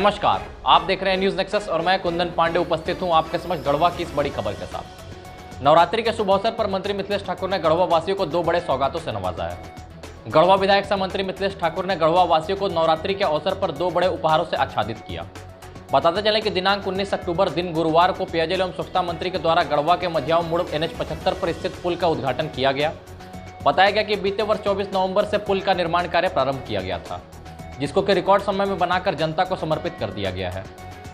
नमस्कार, आप देख रहे हैं न्यूज नेक्सस और मैं कुंदन पांडे उपस्थित हूं आपके समक्ष गढ़वा की इस बड़ी खबर के साथ। नवरात्रि के शुभ अवसर पर मंत्री मिथिलेश ठाकुर ने गढ़वा वासियों को 2 बड़े सौगातों से नवाजा है। गढ़वा विधायक सह मंत्री मिथिलेश ठाकुर ने गढ़वा वासियों को नवरात्रि के अवसर पर 2 बड़े उपहारों से आच्छादित किया। बताते चले कि दिनांक 19 अक्टूबर दिन गुरुवार को पेयजल एवं स्वच्छता मंत्री के द्वारा गढ़वा के मझियाओं मोड़ NH 75 पर स्थित पुल का उद्घाटन किया गया। बताया गया कि बीते वर्ष 24 नवंबर से पुल का निर्माण कार्य प्रारंभ किया गया था, जिसको कि रिकॉर्ड समय में बनाकर जनता को समर्पित कर दिया गया है।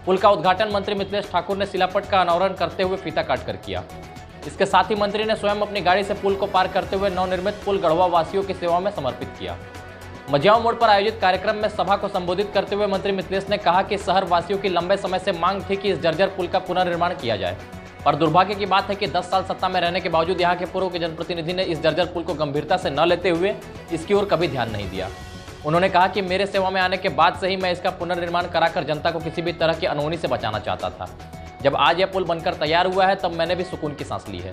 पुल का उद्घाटन मंत्री मिथिलेश ठाकुर ने शिलापट का अनावरण करते हुए फीता काटकर किया। इसके साथ ही मंत्री ने स्वयं अपनी गाड़ी से पुल को पार करते हुए नवनिर्मित पुल गढ़वा वासियों की सेवा में समर्पित किया। मझियाओं मोड़ पर आयोजित कार्यक्रम में सभा को संबोधित करते हुए मंत्री मिथिलेश ने कहा कि शहर वासियों की लंबे समय से मांग थी कि इस जर्जर पुल का पुनर्निर्माण किया जाए, पर दुर्भाग्य की बात है कि 10 साल सत्ता में रहने के बावजूद यहाँ के पूर्व के जनप्रतिनिधि ने इस जर्जर पुल को गंभीरता से न लेते हुए इसकी ओर कभी ध्यान नहीं दिया। उन्होंने कहा कि मेरे सेवा में आने के बाद से ही मैं इसका पुनर्निर्माण कराकर जनता को किसी भी तरह की अनहोनी से बचाना चाहता था। जब आज यह पुल बनकर तैयार हुआ है तब मैंने भी सुकून की सांस ली है।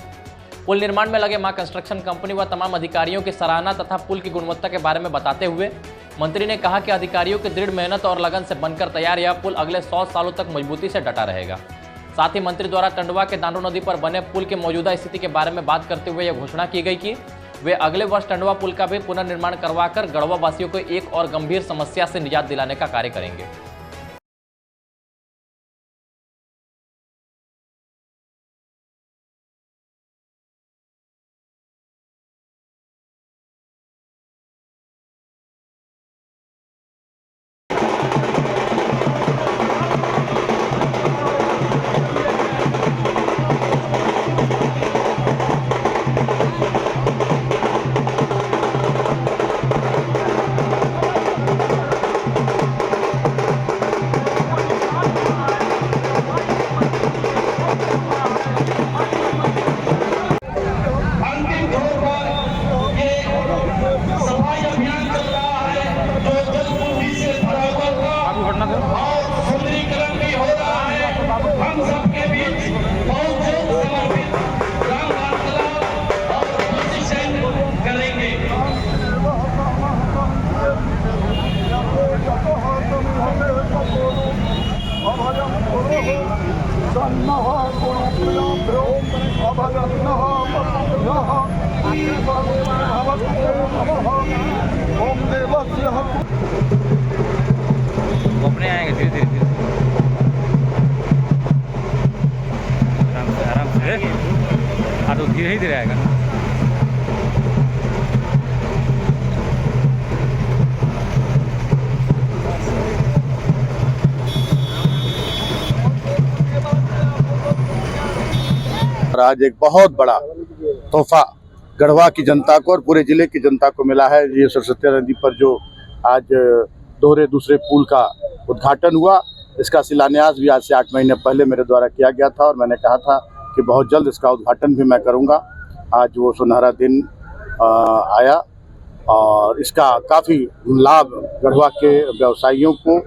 पुल निर्माण में लगे मां कंस्ट्रक्शन कंपनी व तमाम अधिकारियों की सराहना तथा पुल की गुणवत्ता के बारे में बताते हुए मंत्री ने कहा कि अधिकारियों की दृढ़ मेहनत और लगन से बनकर तैयार यह पुल अगले 100 सालों तक मजबूती से डटा रहेगा। साथ ही मंत्री द्वारा टंडवा के दांडू नदी पर बने पुल की मौजूदा स्थिति के बारे में बात करते हुए यह घोषणा की गई कि वे अगले वर्ष टंडवा पुल का भी पुनर्निर्माण करवाकर गढ़वा वासियों को एक और गंभीर समस्या से निजात दिलाने का कार्य करेंगे। सुंदरीकरण भी हो रहा है। हम सबके बीच बहुत जल्द समर्पित ग्राम वार्तालाप और प्रशिक्षण करेंगे। अपने आएंगे धीरे धीरे आराम से हाँ, तो धीरे ही धीरे आएगा। आज एक बहुत बड़ा तोहफा गढ़वा की जनता को और पूरे जिले की जनता को मिला है। ये सरस्वती नदी पर जो आज दोहरे दूसरे पुल का उद्घाटन हुआ, इसका शिलान्यास भी आज से 8 महीने पहले मेरे द्वारा किया गया था और मैंने कहा था कि बहुत जल्द इसका उद्घाटन भी मैं करूंगा। आज वो सुनहरा दिन आया और इसका काफ़ी लाभ गढ़वा के व्यवसायियों को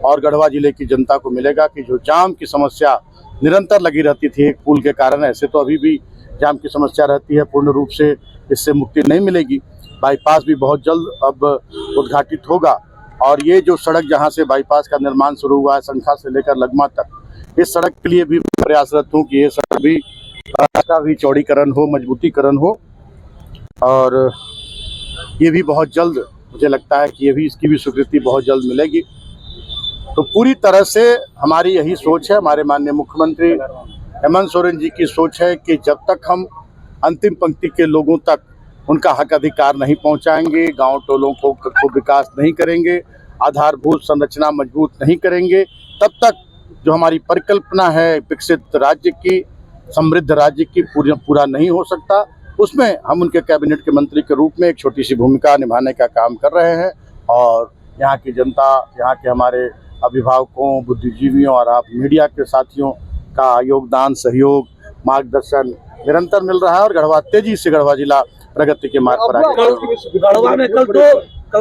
और गढ़वा जिले की जनता को मिलेगा कि जो जाम की समस्या निरंतर लगी रहती थी एक पुल के कारण, ऐसे तो अभी भी जाम की समस्या रहती है, पूर्ण रूप से इससे मुक्ति नहीं मिलेगी। बाईपास भी बहुत जल्द अब उद्घाटित होगा और ये जो सड़क जहां से बाईपास का निर्माण शुरू हुआ है संखा से लेकर लगमा तक, इस सड़क के लिए भी प्रयासरत हूँ कि ये सड़क भी का भी चौड़ीकरण हो, मजबूतीकरण हो और ये भी बहुत जल्द, मुझे लगता है कि ये भी इसकी भी स्वीकृति बहुत जल्द मिलेगी। तो पूरी तरह से हमारी यही सोच है, हमारे माननीय मुख्यमंत्री हेमंत सोरेन जी की सोच है कि जब तक हम अंतिम पंक्ति के लोगों तक उनका हक अधिकार नहीं पहुंचाएंगे, गांव टोलों को विकास नहीं करेंगे, आधारभूत संरचना मजबूत नहीं करेंगे, तब तक जो हमारी परिकल्पना है विकसित राज्य की, समृद्ध राज्य की पूरा नहीं हो सकता। उसमें हम उनके कैबिनेट के मंत्री के रूप में एक छोटी सी भूमिका निभाने का काम कर रहे हैं और यहाँ की जनता, यहाँ के हमारे अभिभावकों, बुद्धिजीवियों और आप मीडिया के साथियों का योगदान, सहयोग, मार्गदर्शन निरंतर मिल रहा है और गढ़वा तेजी से गढ़वा जिला प्रगति के मार्ग पर आगे। गढ़वा में कल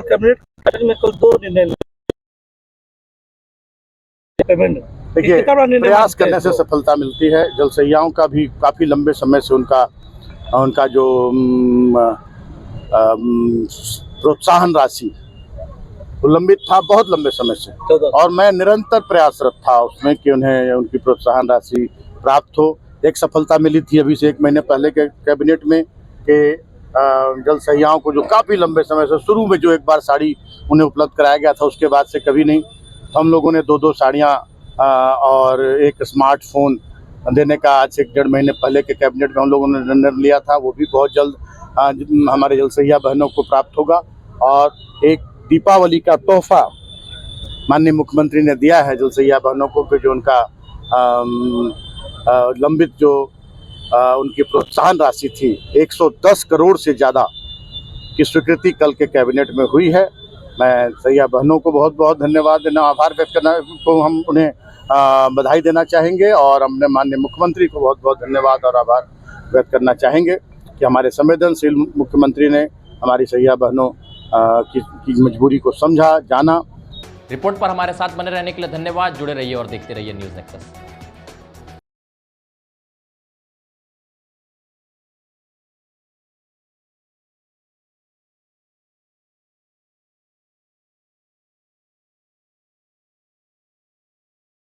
कैबिनेट में 2 निर्णय देखिए, प्रयास करने से सफलता मिलती है। जलसहियाओं का भी काफ़ी लंबे समय से उनका जो प्रोत्साहन राशि वो लंबित था बहुत लंबे समय से, 14 और मैं निरंतर प्रयासरत था उसमें कि उन्हें उनकी प्रोत्साहन राशि प्राप्त हो। एक सफलता मिली थी अभी से 1 महीने पहले के कैबिनेट में कि जल सहियाओं को जो काफ़ी लंबे समय से शुरू में जो एक बार साड़ी उन्हें उपलब्ध कराया गया था, उसके बाद से कभी नहीं। तो हम लोगों ने 2-2 साड़ियाँ और एक स्मार्टफोन देने का आज से 1-1.5 महीने पहले के कैबिनेट में हम लोगों ने निर्णय लिया था। वो भी बहुत जल्द हमारे जल सहिया बहनों को प्राप्त होगा। और एक दीपावली का तोहफा माननीय मुख्यमंत्री ने दिया है जल सहिया बहनों को कि जो उनका लंबित जो उनकी प्रोत्साहन राशि थी 110 करोड़ से ज़्यादा की स्वीकृति कल के कैबिनेट में हुई है। मैं सहिया बहनों को बहुत बहुत धन्यवाद देना, आभार व्यक्त करना को हम उन्हें बधाई देना चाहेंगे, और हमने माननीय मुख्यमंत्री को बहुत बहुत धन्यवाद और आभार व्यक्त करना चाहेंगे कि हमारे संवेदनशील मुख्यमंत्री ने हमारी सहिया बहनों की मजबूरी को समझा, जाना। रिपोर्ट पर हमारे साथ बने रहने के लिए धन्यवाद। जुड़े रहिए और देखते रहिए न्यूज़ नेक्सस।